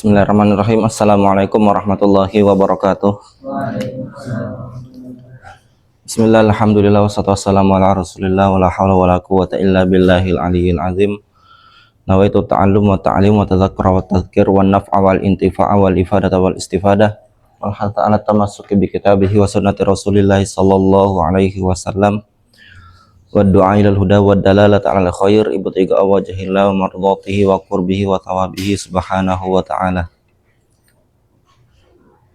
Bismillahirrahmanirrahim. Assalamualaikum warahmatullahi wabarakatuh. Bismillah, alhamdulillah, wassalatu wassalamu ala rasulillah, wala hawla wala quwwata illa billahil aliyyil azim. Nawaitu ta'allum wa ta'lim wa tadhakkura wa tadhkir wa naf'a wal intifa'a wal ifadata wal istifadah wal hatha ala tamassuki bi kitabihi wa sunnati rasulillahi sallallahu alaihi wasallam wa du'a ilal huda wa dalalata ala khair ibtiga wajhillah wa mardatihi wa qurbihi wa tawabihi subhanahu wa ta'ala.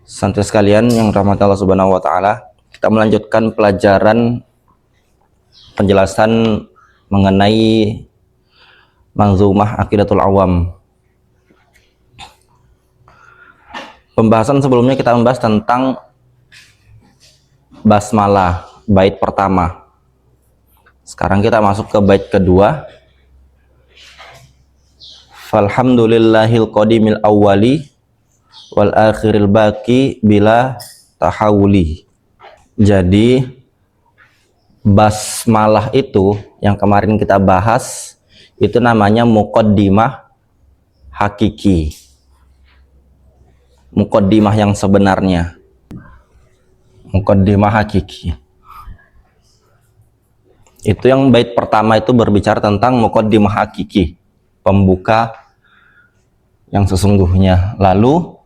Santri sekalian yang rahmat Allah subhanahu wa ta'ala, kita melanjutkan pelajaran penjelasan mengenai Manzumah Aqidatul Awam. Pembahasan sebelumnya kita membahas tentang basmalah, bait pertama. Sekarang kita masuk ke bait kedua. Falhamdulillahil qadimil awwali wal akhiril baqi bila tahawuli. Jadi basmalah itu yang kemarin kita bahas itu namanya muqaddimah hakiki. Muqaddimah yang sebenarnya. Muqaddimah hakiki. Itu yang bait pertama itu berbicara tentang muqaddimah hakiki, pembuka yang sesungguhnya. Lalu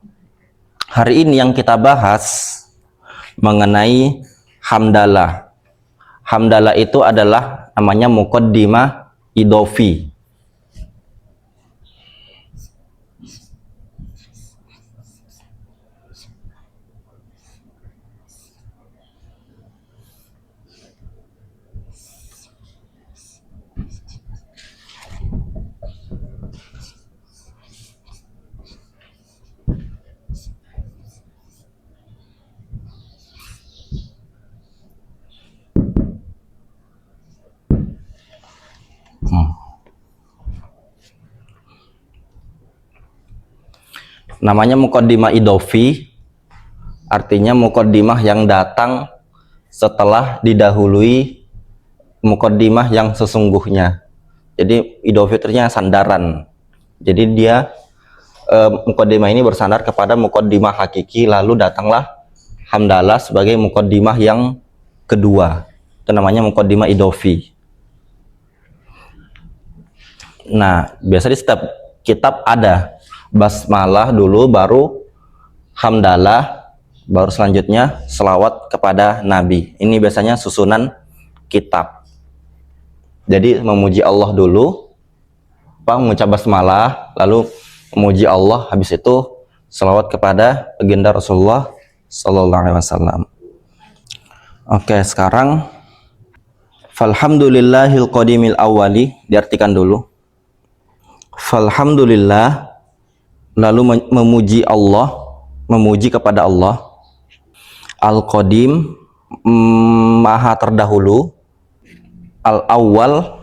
hari ini yang kita bahas mengenai hamdalah. Hamdalah itu adalah namanya muqaddimah idofi. Namanya muqaddimah idofi, artinya muqaddimah yang datang setelah didahului muqaddimah yang sesungguhnya. Jadi idofi artinya sandaran. Jadi dia muqaddimah ini bersandar kepada muqaddimah hakiki, lalu datanglah hamdalah sebagai muqaddimah yang kedua. Itu namanya muqaddimah idofi. Nah, biasa di setiap kitab ada basmalah dulu, baru hamdalah, baru selanjutnya selawat kepada Nabi. Ini biasanya susunan kitab. Jadi memuji Allah dulu, mengucap basmalah, lalu memuji Allah, habis itu selawat kepada baginda Rasulullah sallallahu alaihi wasallam. Oke, sekarang falhamdulillahil qadimil awwali diartikan dulu. Falhamdulillah, lalu memuji Allah, memuji kepada Allah. Al-Qadim, maha terdahulu. Al-Awwal,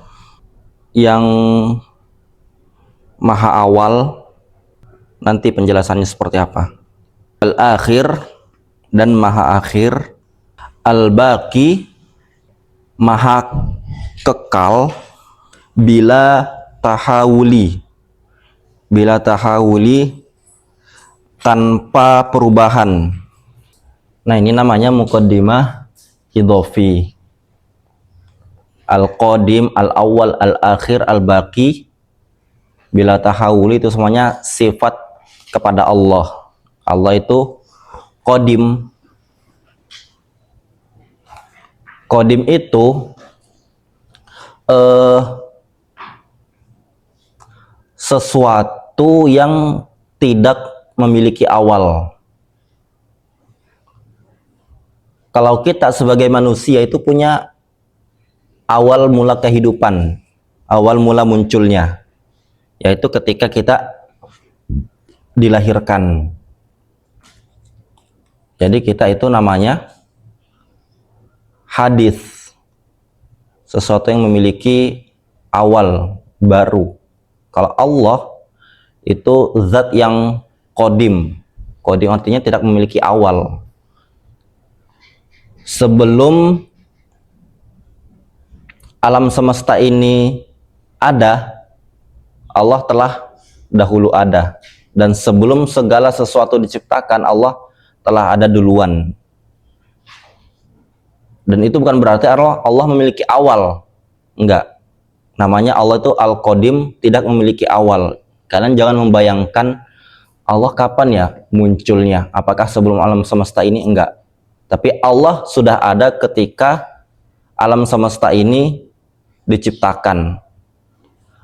yang maha awal. Nanti penjelasannya seperti apa. Al-Akhir, dan maha akhir. Al-Baqi, maha kekal. Bila tahawuli, bila tahawuli, tanpa perubahan. Nah, ini namanya muqaddimah idofi. Al-Qadim, Al-Awwal, Al-Akhir, Al-Baqi, bila tahawuli, itu semuanya sifat kepada Allah. Allah itu Qadim. Qadim itu sesuatu yang tidak memiliki awal. Kalau kita sebagai manusia itu punya awal mula kehidupan, awal mula munculnya, yaitu ketika kita dilahirkan. Jadi kita itu namanya hadis, sesuatu yang memiliki awal baru. Kalau Allah itu zat yang qadim. Qadim artinya tidak memiliki awal. Sebelum alam semesta ini ada, Allah telah dahulu ada. Dan sebelum segala sesuatu diciptakan, Allah telah ada duluan. Dan itu bukan berarti Allah memiliki awal. Enggak. Namanya Allah itu Al-Qadim, tidak memiliki awal. Kalian jangan membayangkan Allah kapan ya munculnya. Apakah sebelum alam semesta ini? Enggak. Tapi Allah sudah ada ketika alam semesta ini diciptakan.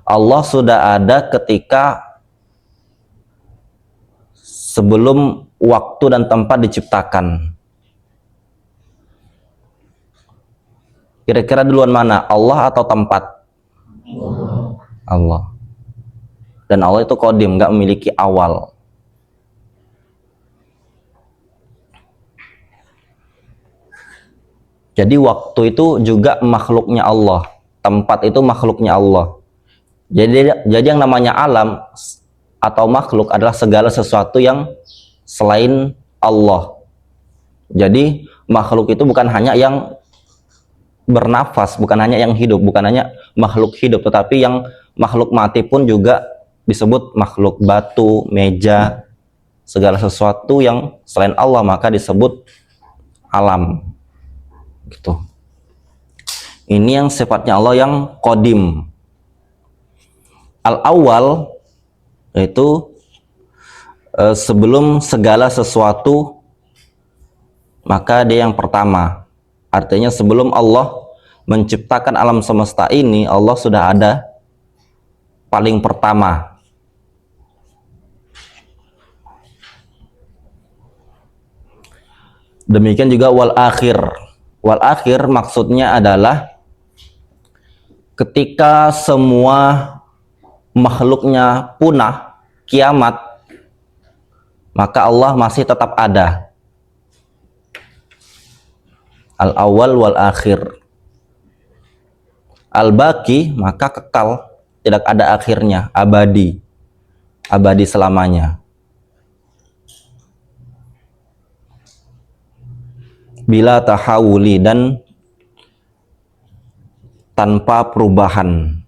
Allah sudah ada ketika sebelum waktu dan tempat diciptakan. Kira-kira duluan mana? Allah atau tempat? Allah. Dan Allah itu qadim, nggak memiliki awal. Jadi waktu itu juga makhluknya Allah, tempat itu makhluknya Allah. Jadi yang namanya alam atau makhluk adalah segala sesuatu yang selain Allah. Jadi makhluk itu bukan hanya yang bernafas, bukan hanya yang hidup, bukan hanya makhluk hidup, tetapi yang makhluk mati pun juga disebut makhluk. Batu, meja, segala sesuatu yang selain Allah maka disebut alam. Gitu. Ini yang sifatnya Allah yang qadim. Al-awwal yaitu sebelum segala sesuatu, maka dia yang pertama. Artinya sebelum Allah menciptakan alam semesta ini, Allah sudah ada paling pertama. Demikian juga wal akhir. Wal akhir maksudnya adalah ketika semua makhluknya punah, kiamat, maka Allah masih tetap ada. Al-awwal wal akhir. Al-baqi maka kekal, tidak ada akhirnya, abadi. Abadi selamanya. Bila tahawuli, dan tanpa perubahan.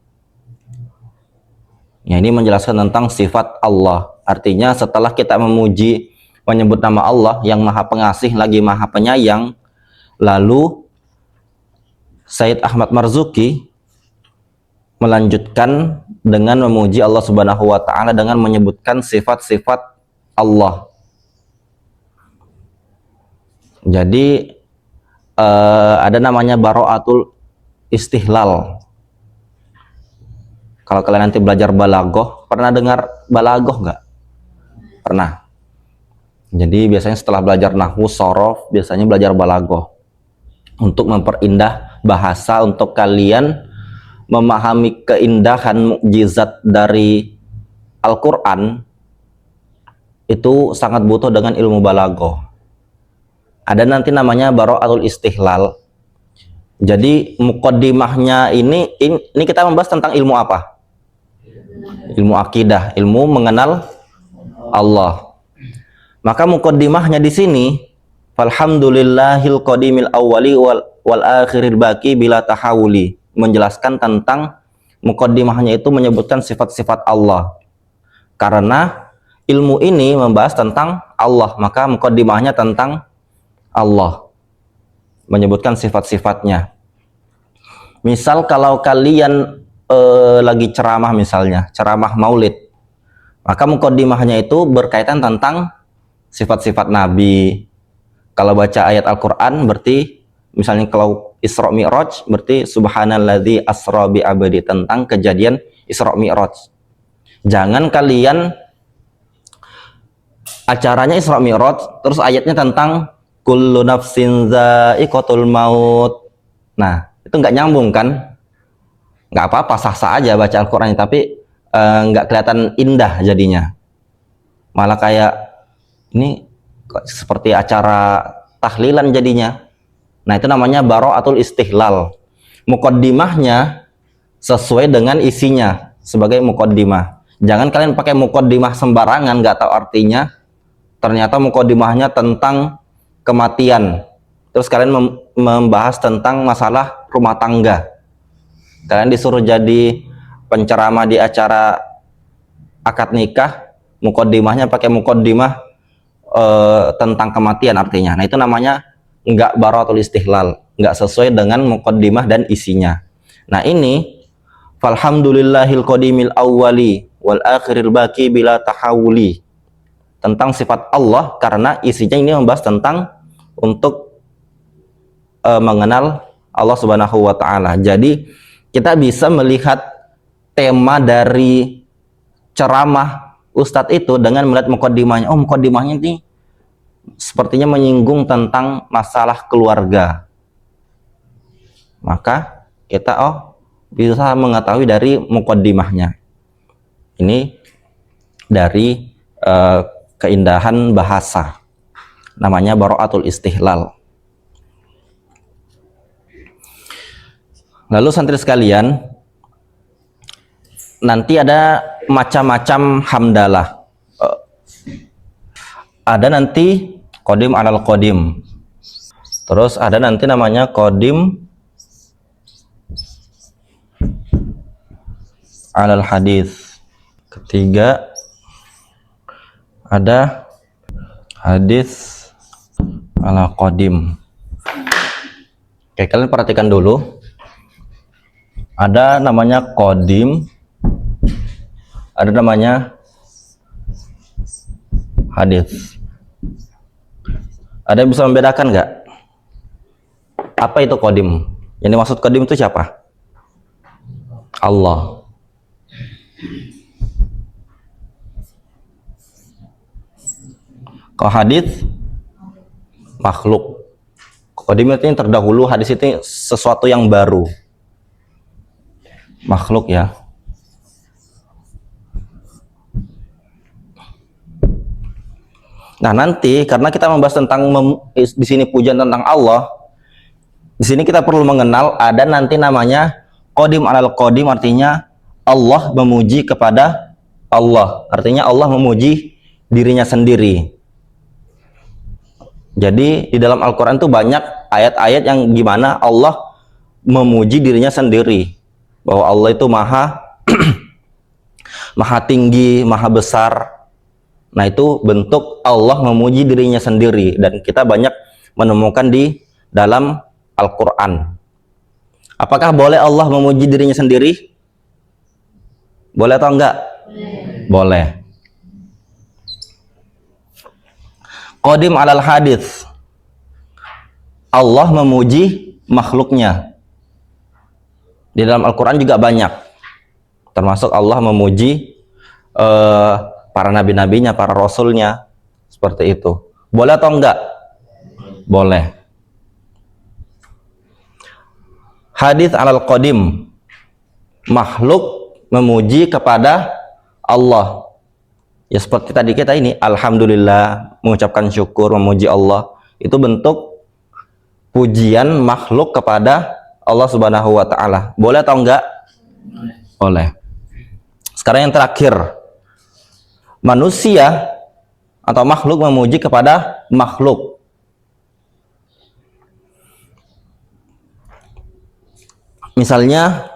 Ya, ini menjelaskan tentang sifat Allah. Artinya setelah kita memuji, menyebut nama Allah yang Maha Pengasih lagi Maha Penyayang, lalu Sayyid Ahmad Marzuki melanjutkan dengan memuji Allah Subhanahu wa taala dengan menyebutkan sifat-sifat Allah. Jadi ada namanya bara'atul istihlal. Kalau kalian nanti belajar balaghah, pernah dengar balaghah nggak? Pernah. Jadi biasanya setelah belajar nahwu, shorof, biasanya belajar balaghah untuk memperindah bahasa, untuk kalian memahami keindahan mukjizat dari Al-Quran. Itu sangat butuh dengan ilmu balaghah. Ada nanti namanya bara'atul istihlal. Jadi muqaddimahnya ini kita membahas tentang ilmu apa? Ilmu akidah, ilmu mengenal Allah. Maka muqaddimahnya di sini, falhamdulillahil qadimil awwali wal akhiril baqi bila tahawuli, menjelaskan tentang muqaddimahnya itu menyebutkan sifat-sifat Allah. Karena ilmu ini membahas tentang Allah, maka muqaddimahnya tentang Allah, menyebutkan sifat-sifatnya. Misal kalau kalian lagi ceramah, misalnya ceramah maulid, maka muqaddimahnya itu berkaitan tentang sifat-sifat Nabi. Kalau baca ayat Al-Quran berarti, misalnya kalau Isra Mi'raj berarti subhanalladzi asra bi abdi, tentang kejadian Isra Mi'raj. Jangan kalian acaranya Isra Mi'raj terus ayatnya tentang kullu nafsin za'iqatul maut. Nah, itu nggak nyambung kan? Nggak apa-apa, sah-sah aja baca Al-Quran, tapi nggak kelihatan indah jadinya. Malah kayak ini seperti acara tahlilan jadinya. Nah, itu namanya bara'atul istihlal. Muqaddimahnya sesuai dengan isinya sebagai muqaddimah. Jangan kalian pakai muqaddimah sembarangan, nggak tahu artinya. Ternyata muqaddimahnya tentang kematian. Terus kalian membahas tentang masalah rumah tangga. Kalian disuruh jadi penceramah di acara akad nikah, mukaddimahnya pakai mukaddimah tentang kematian artinya. Nah, itu namanya enggak baratul istihlal, enggak sesuai dengan mukaddimah dan isinya. Nah, ini falhamdulillahil qadimil awwali wal akhiril baqi bila tahawuli, tentang sifat Allah, karena isinya ini membahas tentang untuk mengenal Allah Subhanahu wa taala. Jadi kita bisa melihat tema dari ceramah Ustadz itu dengan melihat mukaddimahnya. Oh, mukaddimahnya ini sepertinya menyinggung tentang masalah keluarga. Maka kita bisa mengetahui dari mukaddimahnya. Ini dari keindahan bahasa. Namanya bara'atul istihlal. Lalu santri sekalian, nanti ada macam-macam hamdalah. Ada nanti qadim alal qadim. Terus ada nanti namanya qadim alal hadis. Ketiga ada hadis ala qadim. Oke, kalian perhatikan dulu. Ada namanya qadim, ada namanya hadis. Ada yang bisa membedakan nggak? Apa itu qadim? Yang dimaksud qadim itu siapa? Allah. Kalau hadis makhluk. Qadim itu yang terdahulu, hadis itu sesuatu yang baru. Makhluk ya. Nah, nanti karena kita membahas tentang di sini pujian tentang Allah, di sini kita perlu mengenal ada nanti namanya qadim alal qadim, artinya Allah memuji kepada Allah. Artinya Allah memuji dirinya sendiri. Jadi di dalam Al-Qur'an itu banyak ayat-ayat yang gimana Allah memuji dirinya sendiri. Bahwa Allah itu maha tinggi, maha besar. Nah, itu bentuk Allah memuji dirinya sendiri, dan kita banyak menemukan di dalam Al-Qur'an. Apakah boleh Allah memuji dirinya sendiri? Boleh atau enggak? Boleh. Qadim alal hadis. Allah memuji makhluknya. Di dalam Al-Quran juga banyak, termasuk Allah memuji para nabi-nabinya, para rasulnya, seperti itu. Boleh atau enggak? Boleh. Hadis alal qadim, makhluk memuji kepada Allah. Ya seperti tadi kita ini, alhamdulillah, mengucapkan syukur, memuji Allah. Itu bentuk pujian makhluk kepada Allah Subhanahu wa taala. Boleh atau enggak? Boleh. Sekarang yang terakhir. Manusia atau makhluk memuji kepada makhluk. Misalnya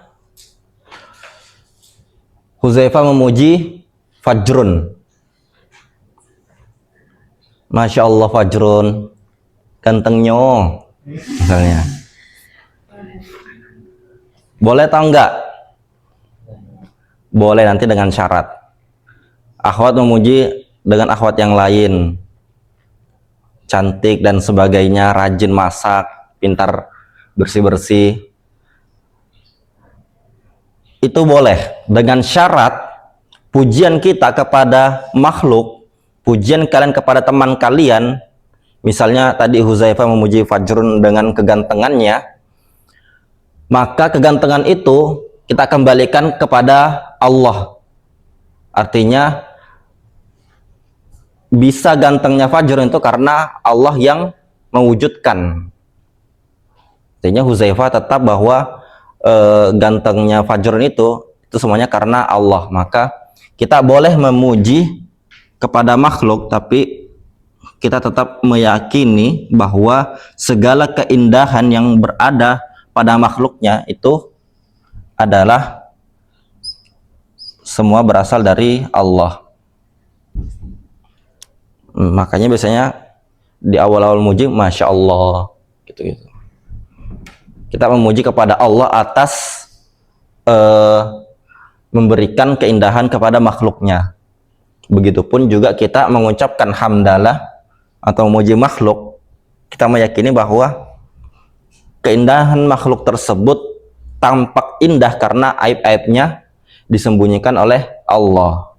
Hudzaifah memuji Fajrun. Masya Allah Fajrun, gantengnya misalnya. Boleh atau enggak? Boleh, nanti dengan syarat. Akhwat memuji dengan akhwat yang lain, cantik dan sebagainya, rajin masak, pintar bersih-bersih. Itu boleh, dengan syarat pujian kita kepada makhluk, pujian kalian kepada teman kalian. Misalnya tadi Hudzaifah memuji Fajrun dengan kegantengannya, maka kegantengan itu kita kembalikan kepada Allah. Artinya bisa gantengnya Fajrun itu karena Allah yang mewujudkan. Artinya Hudzaifah tetap bahwa gantengnya Fajrun itu semuanya karena Allah. Maka kita boleh memuji kepada makhluk, tapi kita tetap meyakini bahwa segala keindahan yang berada pada makhluknya itu adalah semua berasal dari Allah. Makanya biasanya di awal-awal muji Masya Allah gitu-gitu. Kita memuji kepada Allah atas memberikan keindahan kepada makhluknya. Begitupun juga kita mengucapkan hamdalah atau memuji makhluk, kita meyakini bahwa keindahan makhluk tersebut tampak indah karena aib-aibnya disembunyikan oleh Allah.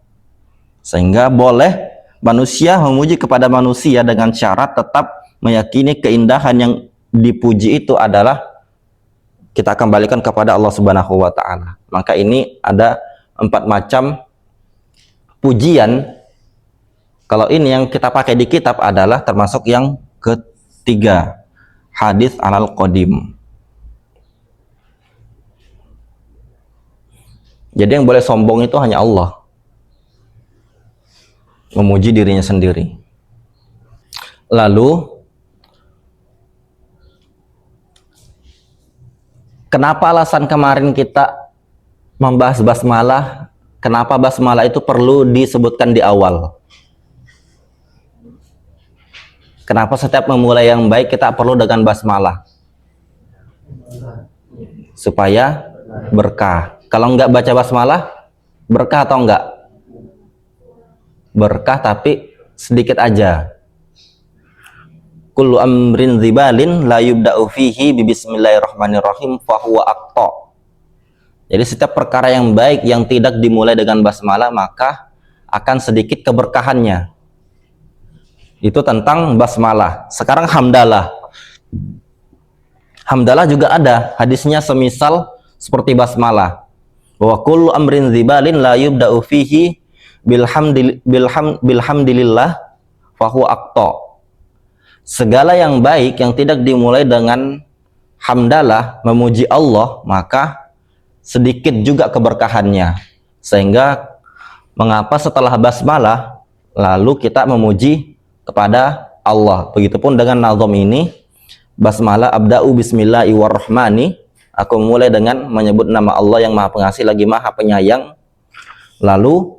Sehingga boleh manusia memuji kepada manusia dengan syarat tetap meyakini keindahan yang dipuji itu adalah kita kembalikan kepada Allah Subhanahu wa taala. Maka ini ada 4 macam pujian. Kalau ini yang kita pakai di kitab adalah termasuk yang ketiga, hadis alal qadim. Jadi yang boleh sombong itu hanya Allah, memuji dirinya sendiri. Lalu kenapa alasan kemarin kita membahas basmalah? Kenapa basmalah itu perlu disebutkan di awal? Kenapa setiap memulai yang baik kita perlu dengan basmalah? Supaya berkah. Kalau enggak baca basmalah, berkah atau enggak? Berkah tapi sedikit aja. Kullu amrin zibalin la yubda'u fihi bismillahirrahmanirrahim fahuwa aqta. Jadi setiap perkara yang baik yang tidak dimulai dengan basmalah maka akan sedikit keberkahannya. Itu tentang basmalah. Sekarang hamdalah. Hamdalah juga ada hadisnya semisal seperti basmalah. Wa kullu amrin zibalin la yubda'u fihi bilhamdilillah fahuwa aqta. Segala yang baik yang tidak dimulai dengan hamdalah, memuji Allah, maka sedikit juga keberkahannya. Sehingga mengapa setelah basmalah lalu kita memuji kepada Allah. Begitupun dengan nazam ini, basmalah abda'u bismillahirrahmani, aku mulai dengan menyebut nama Allah yang Maha Pengasih lagi Maha Penyayang. Lalu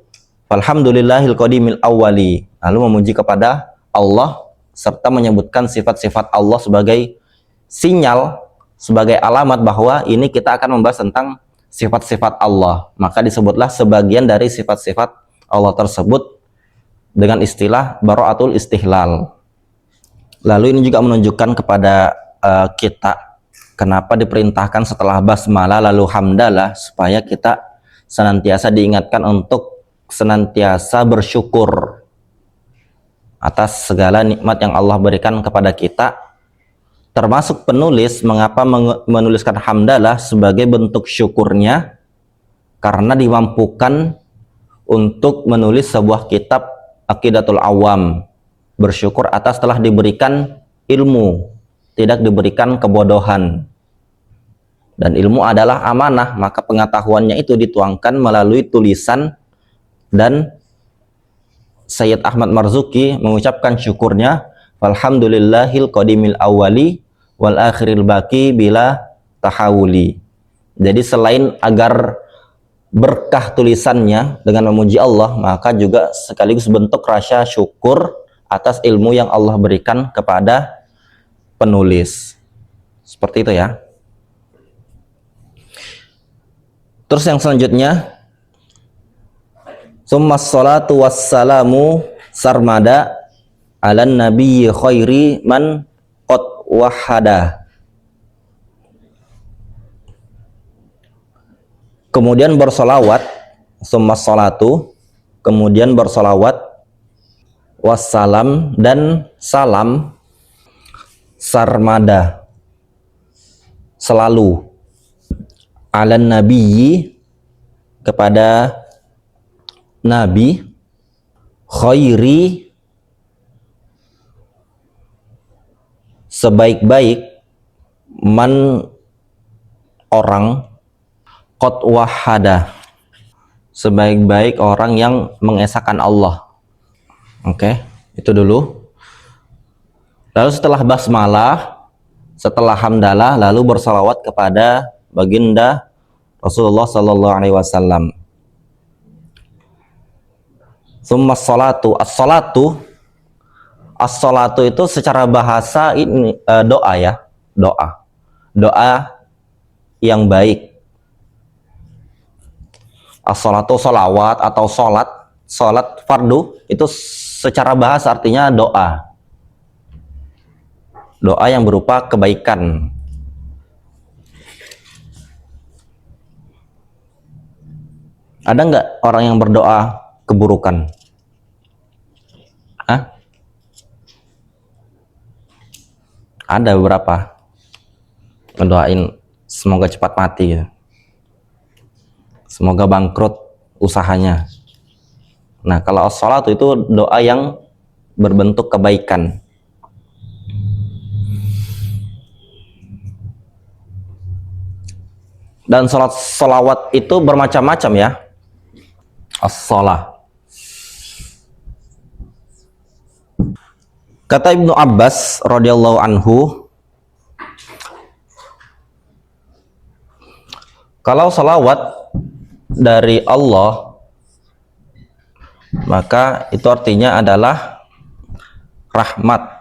alhamdulillahil qadimil awwali, lalu memuji kepada Allah serta menyebutkan sifat-sifat Allah sebagai sinyal, sebagai alamat bahwa ini kita akan membahas tentang sifat-sifat Allah. Maka disebutlah sebagian dari sifat-sifat Allah tersebut dengan istilah bara'atul istihlal. Lalu ini juga menunjukkan kepada kita kenapa diperintahkan setelah basmalah lalu hamdalah, supaya kita senantiasa diingatkan untuk senantiasa bersyukur atas segala nikmat yang Allah berikan kepada kita. Termasuk penulis mengapa menuliskan hamdalah sebagai bentuk syukurnya, karena dimampukan untuk menulis sebuah kitab Aqidatul Awam, bersyukur atas telah diberikan ilmu, tidak diberikan kebodohan. Dan ilmu adalah amanah, maka pengetahuannya itu dituangkan melalui tulisan. Dan Sayyid Ahmad Marzuki mengucapkan syukurnya, alhamdulillahil qadimil awwali wal akhiril baqi bila tahawuli. Jadi selain agar berkah tulisannya dengan memuji Allah, maka juga sekaligus bentuk rasa syukur atas ilmu yang Allah berikan kepada penulis. Seperti itu ya. Terus yang selanjutnya, summa salatu wassalamu sarmada ala nabiyyi khairi man qad wahada. Kemudian bersolawat, summa salatu, kemudian bersolawat, wassalam, dan salam, sarmada, selalu, ala nabiyyi, kepada Nabi, khairi, sebaik-baik, man, orang, qad wahada, sebaik-baik orang yang mengesahkan Allah. Oke, itu dulu. Lalu setelah basmalah, setelah hamdalah, lalu bersalawat kepada baginda Rasulullah sallallahu alaihi wasallam. Summa salatu, as-salatu As-sholatu itu secara bahasa ini doa ya, doa yang baik. As-sholatu sholawat atau sholat fardu itu secara bahasa artinya doa yang berupa kebaikan. Ada nggak orang yang berdoa keburukan? Hah? Ada beberapa mendoain semoga cepat mati gitu. Semoga bangkrut usahanya. Nah, kalau as-sholatu itu doa yang berbentuk kebaikan. Dan sholawat itu bermacam-macam ya. As-sholah. Kata Ibnu Abbas radhiyallahu anhu, kalau sholawat dari Allah maka itu artinya adalah rahmat.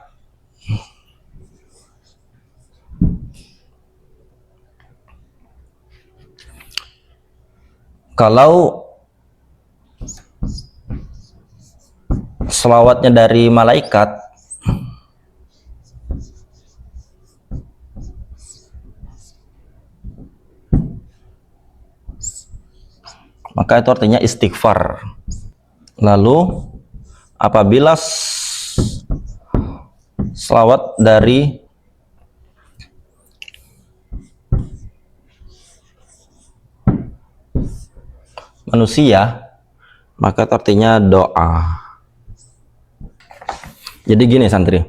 Kalau sholawatnya dari malaikat, maka itu artinya istighfar. Lalu apabila sholawat dari manusia, maka itu artinya doa. Jadi gini santri,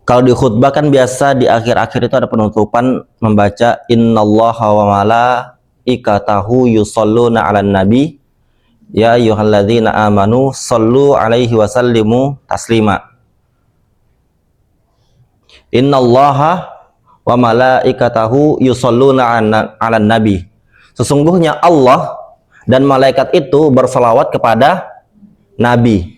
kalau di khutbah kan biasa di akhir-akhir itu ada penutupan membaca innallaha wa malaikatahu yusholluna 'alan nabi ya ayyuhalladzina amanu shollu 'alaihi wa sallimu taslima. Innallaha wa malaikatahu yusholluna 'alan nabi. Sesungguhnya Allah dan malaikat itu berselawat kepada Nabi.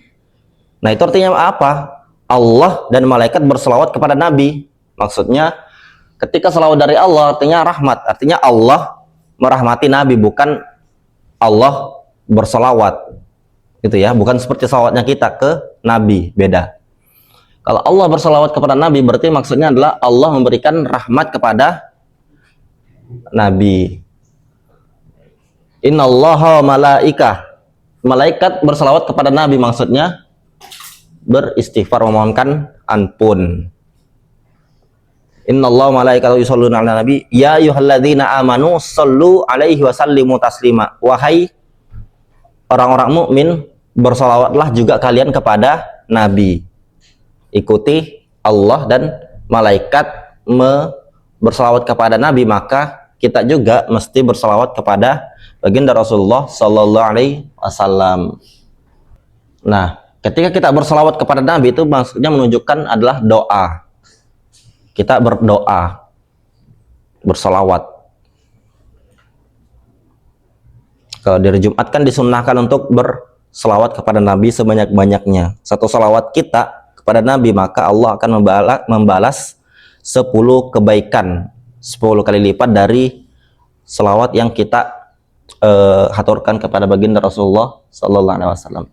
Nah, itu artinya apa? Allah dan malaikat berselawat kepada Nabi. Maksudnya ketika selawat dari Allah artinya rahmat. Artinya Allah merahmati Nabi, bukan Allah berselawat. Gitu ya, bukan seperti selawatnya kita ke Nabi, beda. Kalau Allah berselawat kepada Nabi berarti maksudnya adalah Allah memberikan rahmat kepada Nabi. Innallaha malaikah, malaikat berselawat kepada Nabi maksudnya beristighfar, memohonkan ampun. Innallaha malaikatahu yusholluna 'alan nabi ya ayyuhalladzina amanu shollu 'alaihi wa sallimu taslima. Wahai orang-orang mukmin, bersolawatlah juga kalian kepada Nabi. Ikuti Allah dan malaikat bersolawat kepada Nabi, maka kita juga mesti bersolawat kepada baginda Rasulullah Sallallahu Alaihi Wasallam. Nah, ketika kita bersolawat kepada Nabi itu maksudnya menunjukkan adalah doa. Kita berdoa, bersolawat. Kalau di hari Jumat kan disunnahkan untuk bersolawat kepada Nabi sebanyak-banyaknya. Satu solawat kita kepada Nabi maka Allah akan membalas 10 kebaikan, 10 kali lipat dari solawat yang kita haturkan kepada baginda Rasulullah Sallallahu Alaihi Wasallam.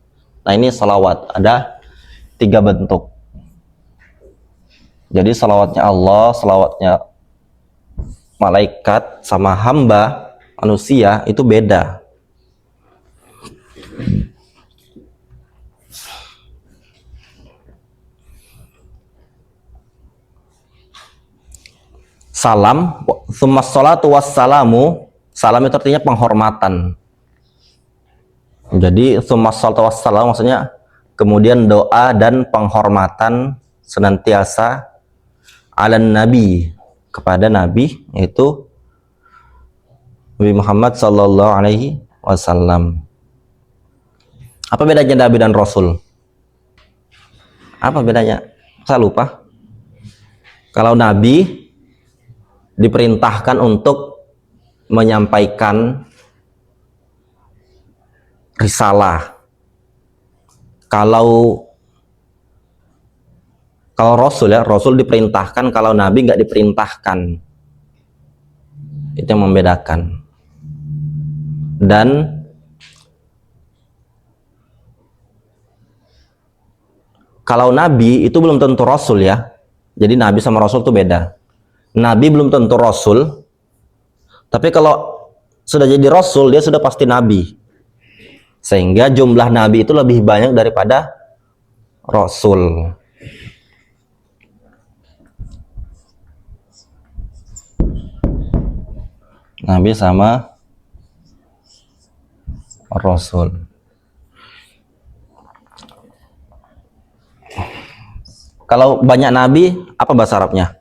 Nah, ini salawat ada 3 bentuk. Jadi salawatnya Allah, salawatnya malaikat, sama hamba manusia itu beda. Salam, tsummas sholatu wassalamu. Salam itu artinya penghormatan. Jadi tsummas sholatu wassalamu maksudnya kemudian doa dan penghormatan senantiasa alan nabi, kepada Nabi, yaitu Nabi Muhammad Sallallahu Alaihi Wasallam. Apa bedanya Nabi dan Rasul? Apa bedanya? Saya lupa. Kalau Nabi diperintahkan untuk menyampaikan risalah, Kalau Rasul ya, Rasul diperintahkan, kalau Nabi nggak diperintahkan. Itu yang membedakan. Dan kalau Nabi itu belum tentu Rasul ya. Jadi Nabi sama Rasul itu beda. Nabi belum tentu Rasul, tapi kalau sudah jadi Rasul, dia sudah pasti Nabi. Sehingga jumlah Nabi itu lebih banyak daripada Rasul. Nabi sama Rasul. Kalau banyak Nabi, apa bahasa Arabnya?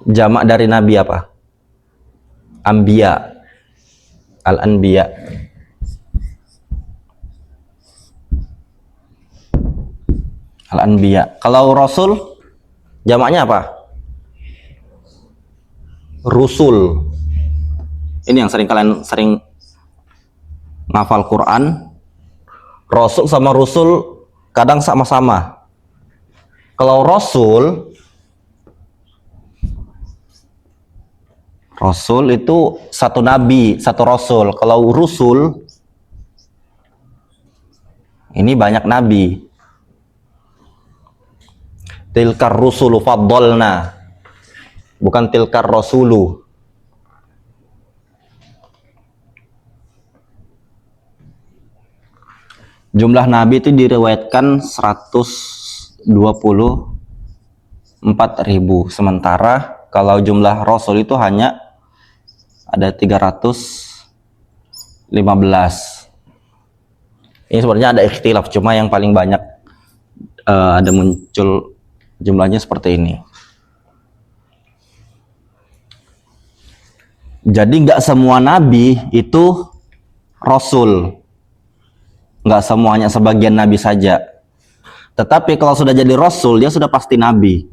Jamak dari Nabi apa? Anbiya. Al-Anbiya. Al-Anbiya. Kalau Rasul, jamaknya apa? Rusul. Ini yang kalian sering ngafal Quran. Rasul sama Rusul kadang sama-sama. Kalau Rasul itu satu nabi, satu rasul. Kalau rusul ini banyak nabi. Tilkar rusulu faddalna, bukan tilkar rasulu. Jumlah nabi itu diriwayatkan 124.000, sementara kalau jumlah rasul itu hanya ada 315. Ini sebenarnya ada ikhtilaf, cuma yang paling banyak ada muncul jumlahnya seperti ini. Jadi nggak semua nabi itu rasul, nggak semuanya, sebagian nabi saja. Tetapi kalau sudah jadi rasul, dia sudah pasti nabi.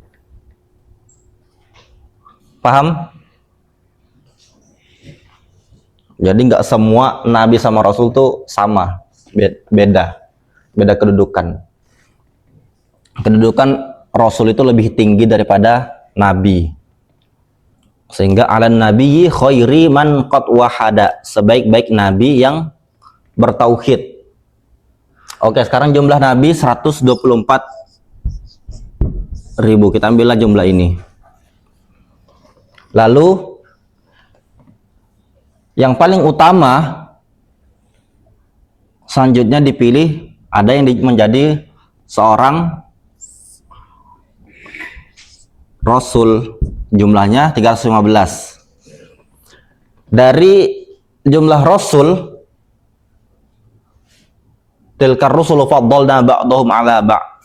Paham? Jadi nggak semua nabi sama rasul tuh sama, beda kedudukan. Kedudukan rasul itu lebih tinggi daripada nabi. Sehingga alan nabiyyi khairi man qad wahada, sebaik-baik nabi yang bertauhid. Oke, sekarang jumlah nabi 124.000. Kita ambillah jumlah ini. Lalu yang paling utama selanjutnya dipilih, ada yang menjadi seorang rasul, jumlahnya 315. Dari jumlah rasul, tilkar rusulu faddalna ba'dahum ala ba',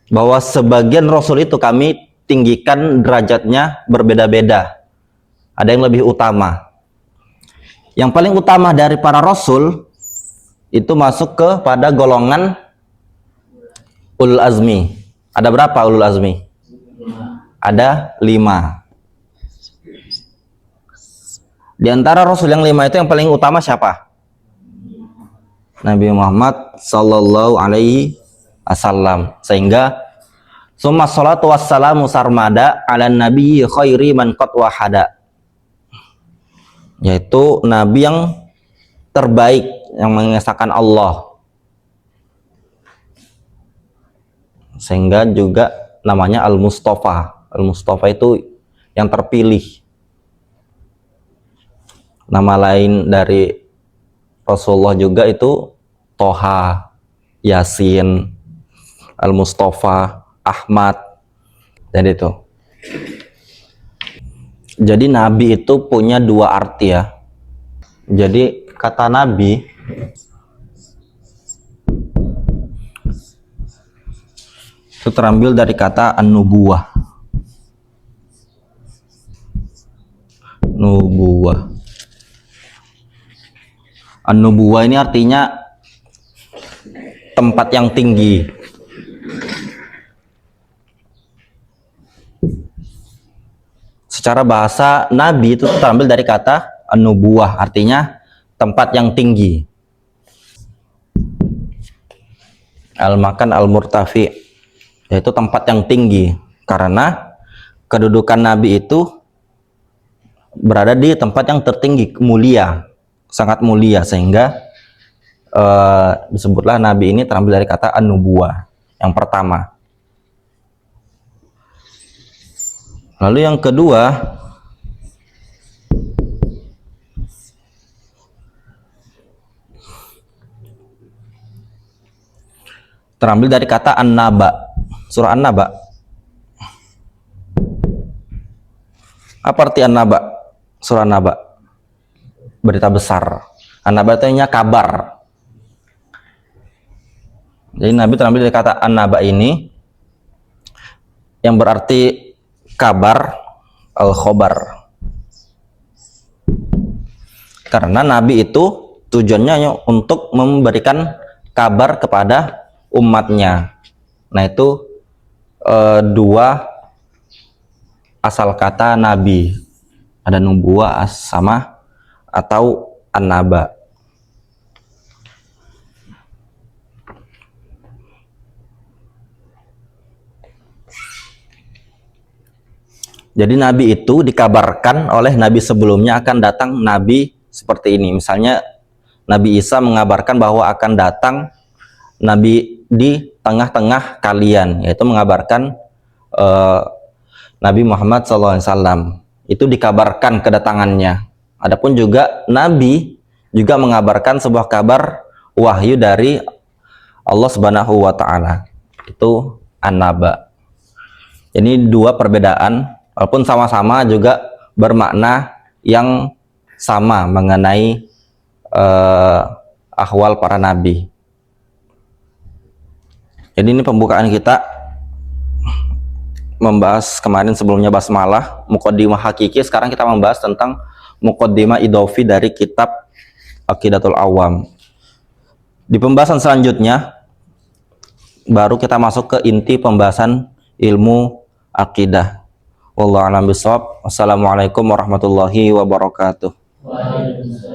bahwa sebagian rasul itu kami tinggikan derajatnya berbeda-beda. Ada yang lebih utama. Yang paling utama dari para rasul itu masuk kepada golongan ulul azmi. Ada berapa ulul azmi? Ada 5. Di antara rasul yang 5 itu yang paling utama siapa? Nabi Muhammad sallallahu alaihi wasallam. Sehingga summa salatu wassalamu sarmada ala nabiyyi khairi man qad wahada, yaitu nabi yang terbaik yang mengesahkan Allah. Sehingga juga namanya Al-Mustafa. Al-Mustafa itu yang terpilih. Nama lain dari Rasulullah juga itu Toha, Yasin, Al-Mustafa, Ahmad, dan itu. Jadi nabi itu punya 2 arti ya. Jadi kata nabi itu terambil dari kata an-nubuwah. Nubuwah. An-nubuwah ini artinya tempat yang tinggi. Secara bahasa nabi itu terambil dari kata an-nubuwah, artinya tempat yang tinggi. al-makan al-murtafi, yaitu tempat yang tinggi, karena kedudukan Nabi itu berada di tempat yang tertinggi, mulia, sangat mulia, sehingga disebutlah Nabi ini terambil dari kata an-nubuwah yang pertama. Lalu yang kedua, terambil dari kata an-naba, surah an-naba. Apa arti an-naba? Surah an-naba, berita besar. An-naba itu artinya kabar. Jadi Nabi terambil dari kata an-naba ini yang berarti kabar, al-khobar. Karena Nabi itu tujuannya untuk memberikan kabar kepada umatnya. Nah, itu dua asal kata Nabi, ada nubuwah sama atau an-naba. Jadi Nabi itu dikabarkan oleh Nabi sebelumnya akan datang Nabi seperti ini. Misalnya Nabi Isa mengabarkan bahwa akan datang Nabi di tengah-tengah kalian, yaitu mengabarkan Nabi Muhammad SAW. Itu dikabarkan kedatangannya. Adapun juga Nabi juga mengabarkan sebuah kabar wahyu dari Allah Subhanahu wa Ta'ala. Itu an-naba. Ini dua perbedaan, walaupun sama-sama juga bermakna yang sama mengenai ahwal para nabi. Jadi ini pembukaan kita membahas kemarin sebelumnya basmalah, muqaddimah hakiki. Sekarang kita membahas tentang muqaddimah idofi dari kitab Aqidatul Awam. Di pembahasan selanjutnya baru kita masuk ke inti pembahasan ilmu akidah. Wallahu a'lam bishawab. Wassalamualaikum warahmatullahi wabarakatuh. Waalaikumsalam.